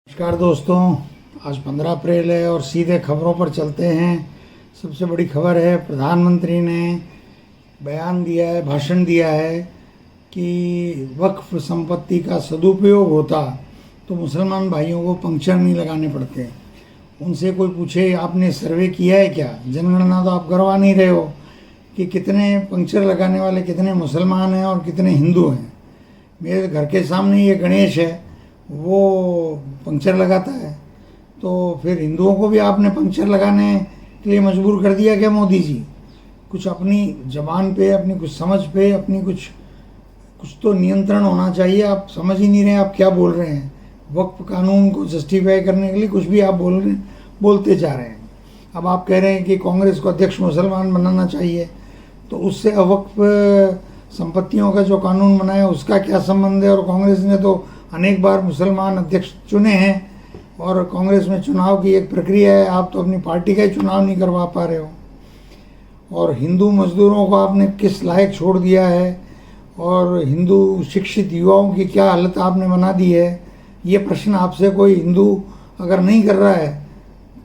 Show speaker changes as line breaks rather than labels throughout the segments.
नमस्कार दोस्तों, आज 15 अप्रैल है और सीधे खबरों पर चलते हैं। सबसे बड़ी खबर है, प्रधानमंत्री ने बयान दिया है, भाषण दिया है कि वक्फ संपत्ति का सदुपयोग होता तो मुसलमान भाइयों को पंक्चर नहीं लगाने पड़ते। उनसे कोई पूछे आपने सर्वे किया है क्या, जनगणना तो आप करवा नहीं रहे हो कि कितने पंक्चर लगाने वाले कितने मुसलमान हैं और कितने हिंदू हैं। मेरे घर के सामने ये गणेश है, वो पंक्चर लगाता है, तो फिर हिंदुओं को भी आपने पंक्चर लगाने के लिए मजबूर कर दिया क्या मोदी जी? कुछ अपनी जबान पे, अपनी कुछ समझ पे, अपनी कुछ तो नियंत्रण होना चाहिए। आप समझ ही नहीं रहे आप क्या बोल रहे हैं। वक्फ कानून को जस्टिफाई करने के लिए कुछ भी आप बोलते जा रहे हैं। अब आप कह रहे हैं कि कांग्रेस को अध्यक्ष मुसलमान बनाना चाहिए, तो उससे वक्फ संपत्तियों का जो कानून बनाया उसका क्या संबंध है? और कांग्रेस ने तो अनेक बार मुसलमान अध्यक्ष चुने हैं और कांग्रेस में चुनाव की एक प्रक्रिया है। आप तो अपनी पार्टी का ही चुनाव नहीं करवा पा रहे हो। और हिंदू मजदूरों को आपने किस लायक छोड़ दिया है और हिंदू शिक्षित युवाओं की क्या हालत आपने बना दी है, ये प्रश्न आपसे कोई हिंदू अगर नहीं कर रहा है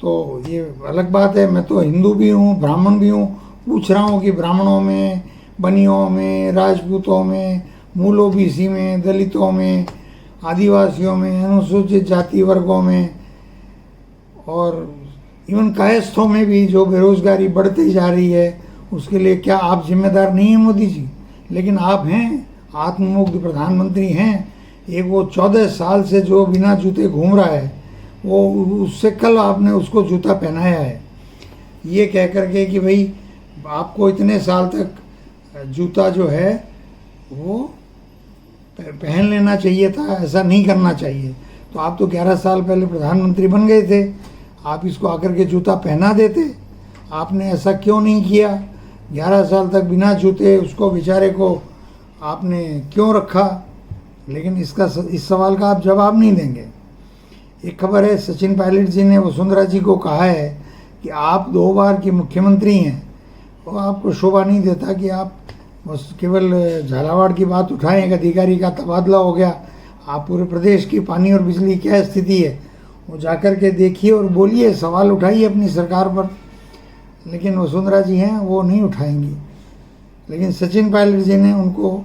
तो ये अलग बात है। मैं तो हिंदू भी हूँ, ब्राह्मण भी हूँ, पूछ रहा हूँ कि ब्राह्मणों में, बनियों में, राजपूतों में, मूल ओबीसी में, दलितों में, आदिवासियों में, अनुसूचित जाति वर्गों में और इवन कायस्थों में भी जो बेरोजगारी बढ़ती जा रही है, उसके लिए क्या आप जिम्मेदार नहीं हैं मोदी जी? लेकिन आप हैं, आत्ममुग्ध प्रधानमंत्री हैं। एक वो 14 साल से जो बिना जूते घूम रहा है, वो उससे कल आपने उसको जूता पहनाया है, ये कह करके कि भाई आपको इतने साल तक जूता जो है वो पहन लेना चाहिए था, ऐसा नहीं करना चाहिए। तो आप तो 11 साल पहले प्रधानमंत्री बन गए थे, आप इसको आकर के जूता पहना देते। आपने ऐसा क्यों नहीं किया? 11 साल तक बिना जूते उसको बेचारे को आपने क्यों रखा? लेकिन इस सवाल का आप जवाब नहीं देंगे। एक खबर है, सचिन पायलट जी ने वसुंधरा जी को कहा है कि आप 2 बार की मुख्यमंत्री हैं और आपको शोभा नहीं देता कि आप बस केवल झालावाड़ की बात उठाएं, एक अधिकारी का तबादला हो गया। आप पूरे प्रदेश की पानी और बिजली क्या स्थिति है वो जाकर के देखिए और बोलिए, सवाल उठाइए अपनी सरकार पर। लेकिन वसुंधरा जी हैं, वो नहीं उठाएंगी। लेकिन सचिन पायलट जी ने उनको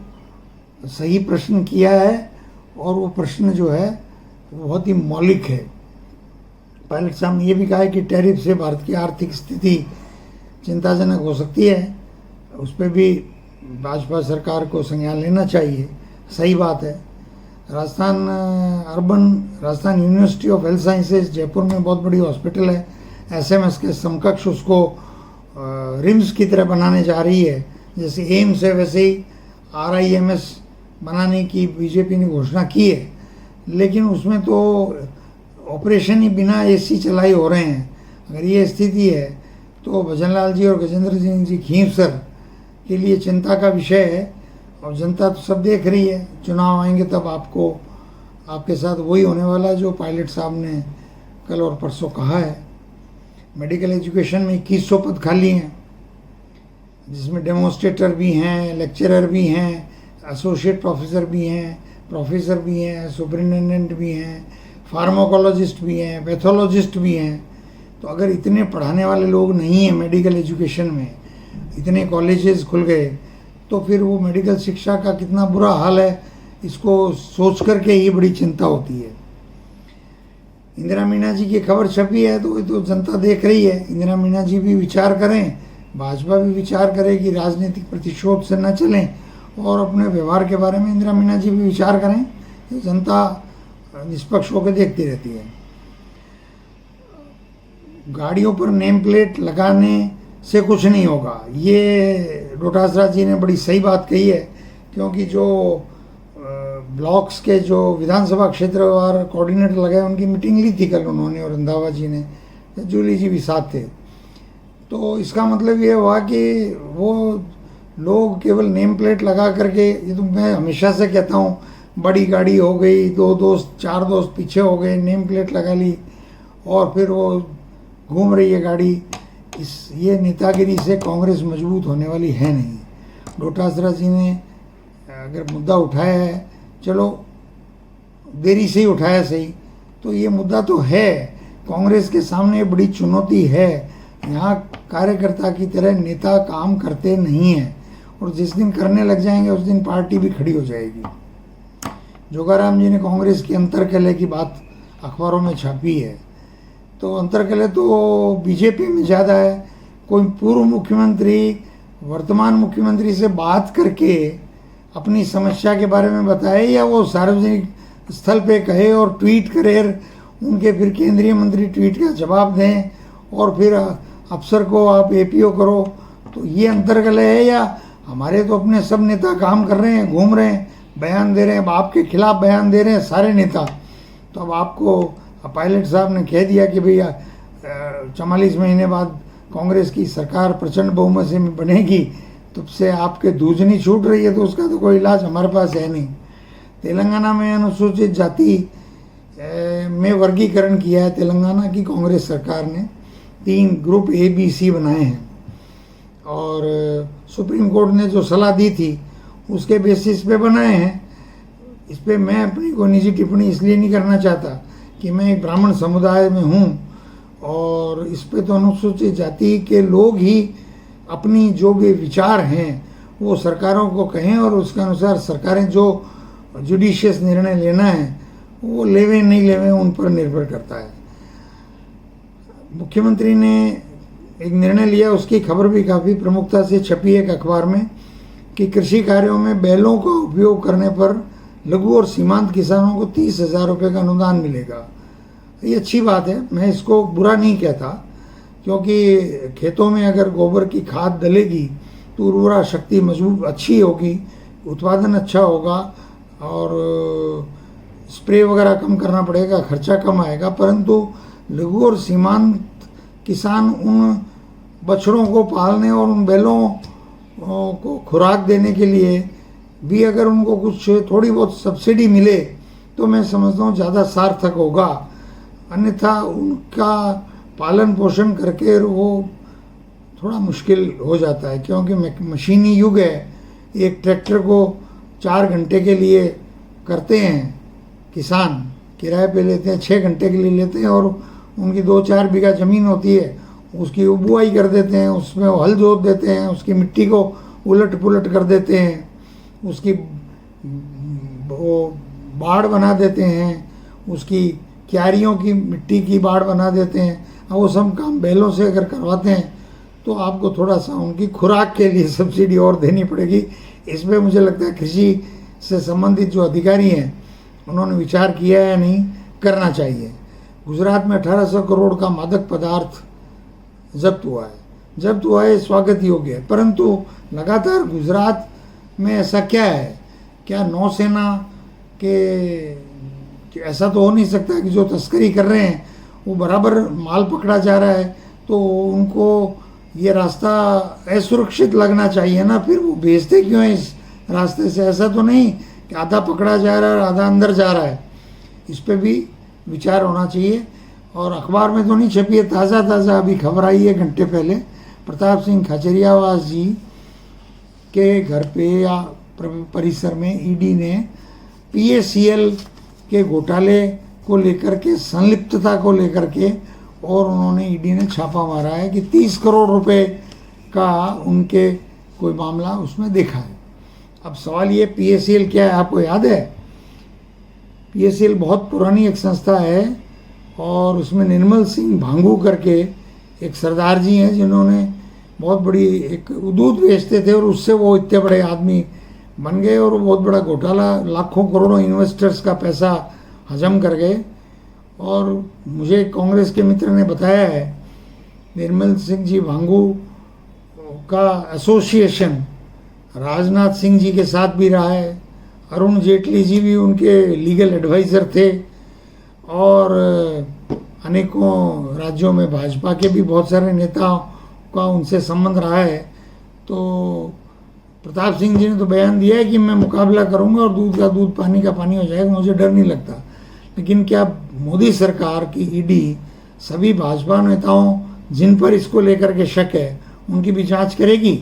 सही प्रश्न किया है और वो प्रश्न जो है वो बहुत ही मौलिक है। पायलट साहब ने ये भी कहा है कि टैरिफ से भारत की आर्थिक स्थिति चिंताजनक हो सकती है, उस पर भी भाजपा सरकार को संज्ञान लेना चाहिए। सही बात है। Rajasthan university of health sciences Jaipur में बहुत बड़ी हॉस्पिटल है, एसएमएस के समकक्ष उसको रिम्स की तरह बनाने जा रही है। जैसे एम्स है वैसे ही आरआईएमएस बनाने की बीजेपी ने घोषणा की है, लेकिन उसमें तो ऑपरेशन ही बिना एसी चलाए हो रहे हैं। अगर ये स्थिति है तो भजनलाल जी और गजेंद्र सिंह जी खींव सर के लिए चिंता का विषय है। और जनता तो सब देख रही है, चुनाव आएंगे तब आपके साथ वही होने वाला है जो पायलट साहब ने कल और परसों कहा है। मेडिकल एजुकेशन में 2100 पद खाली हैं, जिसमें डेमोन्स्ट्रेटर भी हैं, लेक्चरर भी हैं, एसोसिएट प्रोफेसर भी हैं, प्रोफेसर भी हैं, सुपरिटेंडेंट भी हैं, फार्माकोलॉजिस्ट भी हैं, पैथोलॉजिस्ट भी हैं। तो अगर इतने पढ़ाने वाले लोग नहीं हैं मेडिकल एजुकेशन में, इतने कॉलेजेस खुल गए, तो फिर वो मेडिकल शिक्षा का कितना बुरा हाल है, इसको सोच करके ही बड़ी चिंता होती है। इंदिरा मीना जी की खबर छपी है तो ये तो जनता देख रही है। इंदिरा मीना जी भी विचार करें, भाजपा भी विचार करे कि राजनीतिक प्रतिशोध से न चलें और अपने व्यवहार के बारे में इंदिरा मीना जी भी विचार करें। जनता निष्पक्ष होकर देखती रहती है। गाड़ियों पर नेम प्लेट लगाने से कुछ नहीं होगा, ये डोटासरा जी ने बड़ी सही बात कही है। क्योंकि जो ब्लॉक्स के जो विधानसभा क्षेत्रवार कोऑर्डिनेटर लगाए, उनकी मीटिंग ली थी कल उन्होंने और रंधावा जी ने, जूली जी भी साथ थे। तो इसका मतलब ये हुआ कि वो लोग केवल नेम प्लेट लगा करके, ये तो मैं हमेशा से कहता हूँ, बड़ी गाड़ी हो गई, 2 दोस्त 4 दोस्त पीछे हो गए, नेम प्लेट लगा ली और फिर वो घूम रही है गाड़ी। ये नेतागिरी से कांग्रेस मजबूत होने वाली है नहीं। डोटासरा जी ने अगर मुद्दा उठाया है, चलो देरी से ही उठाया सही, तो ये मुद्दा तो है, कांग्रेस के सामने बड़ी चुनौती है। यहाँ कार्यकर्ता की तरह नेता काम करते नहीं हैं, और जिस दिन करने लग जाएंगे उस दिन पार्टी भी खड़ी हो जाएगी। जोगाराम जी ने कांग्रेस की अंतर्कलह की बात अखबारों में छापी है, तो अंतर्कलह तो बीजेपी में ज़्यादा है। कोई पूर्व मुख्यमंत्री वर्तमान मुख्यमंत्री से बात करके अपनी समस्या के बारे में बताए, या वो सार्वजनिक स्थल पे कहे और ट्वीट करे, उनके फिर केंद्रीय मंत्री ट्वीट का जवाब दें और फिर अफसर को आप एपीओ करो, तो ये अंतर्कलह है? या हमारे तो अपने सब नेता काम कर रहे हैं, घूम रहे हैं, बयान दे रहे हैं, अब आपके खिलाफ बयान दे रहे हैं सारे नेता। तो अब आपको पायलट साहब ने कह दिया कि भैया 44 महीने बाद कांग्रेस की सरकार प्रचंड बहुमत से बनेगी, तब से आपके दूधनी छूट रही है, तो उसका तो कोई इलाज हमारे पास है नहीं। तेलंगाना में अनुसूचित जाति में वर्गीकरण किया है तेलंगाना की कांग्रेस सरकार ने, 3 ग्रुप A, B, C बनाए हैं, और सुप्रीम कोर्ट ने जो सलाह दी थी उसके बेसिस पे बनाए हैं। इस पर मैं अपनी कोई निजी टिप्पणी इसलिए नहीं करना चाहता कि मैं एक ब्राह्मण समुदाय में हूँ, और इस पे तो अनुसूचित जाति के लोग ही अपनी जो भी विचार हैं वो सरकारों को कहें, और उसके अनुसार सरकारें जो जुडिशियस निर्णय लेना है वो लेवे नहीं लेवे उन पर निर्भर करता है। मुख्यमंत्री ने एक निर्णय लिया, उसकी खबर भी काफ़ी प्रमुखता से छपी है एक अखबार में, कि कृषि कार्यों में बैलों का उपयोग करने पर लघु और सीमांत किसानों को 30,000 रुपये का अनुदान मिलेगा। ये अच्छी बात है, मैं इसको बुरा नहीं कहता, क्योंकि खेतों में अगर गोबर की खाद डलेगी तो उर्वरा शक्ति मजबूत अच्छी होगी, उत्पादन अच्छा होगा, और स्प्रे वगैरह कम करना पड़ेगा, खर्चा कम आएगा। परंतु लघु और सीमांत किसान उन बछड़ों को पालने और उन बैलों को खुराक देने के लिए भी अगर उनको कुछ थोड़ी बहुत सब्सिडी मिले तो मैं समझता हूँ ज़्यादा सार्थक होगा। अन्यथा उनका पालन पोषण करके वो थोड़ा मुश्किल हो जाता है, क्योंकि मशीनी युग है। एक ट्रैक्टर को 4 घंटे के लिए करते हैं किसान, किराए पे लेते हैं, 6 घंटे के लिए लेते हैं, और उनकी 2-4 बीघा ज़मीन होती है, उसकी बुआई कर देते हैं, उसमें वो हल जोत देते हैं, उसकी मिट्टी को उलट पुलट कर देते हैं, उसकी वो बाड़ बना देते हैं, उसकी क्यारियों की मिट्टी की बाड़ बना देते हैं। अब वो सब काम बैलों से अगर करवाते हैं तो आपको थोड़ा सा उनकी खुराक के लिए सब्सिडी और देनी पड़ेगी। इसमें मुझे लगता है कृषि से संबंधित जो अधिकारी हैं उन्होंने विचार किया है, नहीं करना चाहिए। गुजरात में 1800 करोड़ का मादक पदार्थ जब्त हुआ है, स्वागत योग्य है। परंतु लगातार गुजरात में ऐसा क्या है, क्या नौसेना के ऐसा तो हो नहीं सकता कि जो तस्करी कर रहे हैं वो बराबर माल पकड़ा जा रहा है, तो उनको ये रास्ता असुरक्षित लगना चाहिए ना, फिर वो भेजते क्यों है इस रास्ते से? ऐसा तो नहीं कि आधा पकड़ा जा रहा है और आधा अंदर जा रहा है। इस पे भी विचार होना चाहिए। और अखबार में तो नहीं छपी है, ताज़ा अभी खबर आई है घंटे पहले, प्रताप सिंह खाचरियावास जी के घर पे या परिसर में ईडी ने PACL के घोटाले को लेकर के, संलिप्तता को लेकर के, और उन्होंने ईडी ने छापा मारा है कि 30 करोड़ रुपए का उनके कोई मामला उसमें देखा है। अब सवाल ये, PACL क्या है आपको याद है? PACL बहुत पुरानी एक संस्था है, और उसमें निर्मल सिंह भांगू करके एक सरदार जी हैं जिन्होंने बहुत बड़ी एक दूध बेचते थे, और उससे वो इतने बड़े आदमी बन गए, और बहुत बड़ा घोटाला, लाखों करोड़ों इन्वेस्टर्स का पैसा हजम कर गए। और मुझे कांग्रेस के मित्र ने बताया है, निर्मल सिंह जी भांगू का एसोसिएशन राजनाथ सिंह जी के साथ भी रहा है, अरुण जेटली जी भी उनके लीगल एडवाइज़र थे, और अनेकों राज्यों में भाजपा के भी बहुत सारे नेताओं का उनसे संबंध रहा है। तो प्रताप सिंह जी ने तो बयान दिया है कि मैं मुकाबला करूंगा और दूध का दूध पानी का पानी हो जाएगा, मुझे डर नहीं लगता। लेकिन क्या मोदी सरकार की ईडी सभी भाजपा नेताओं जिन पर इसको लेकर के शक है उनकी भी जांच करेगी?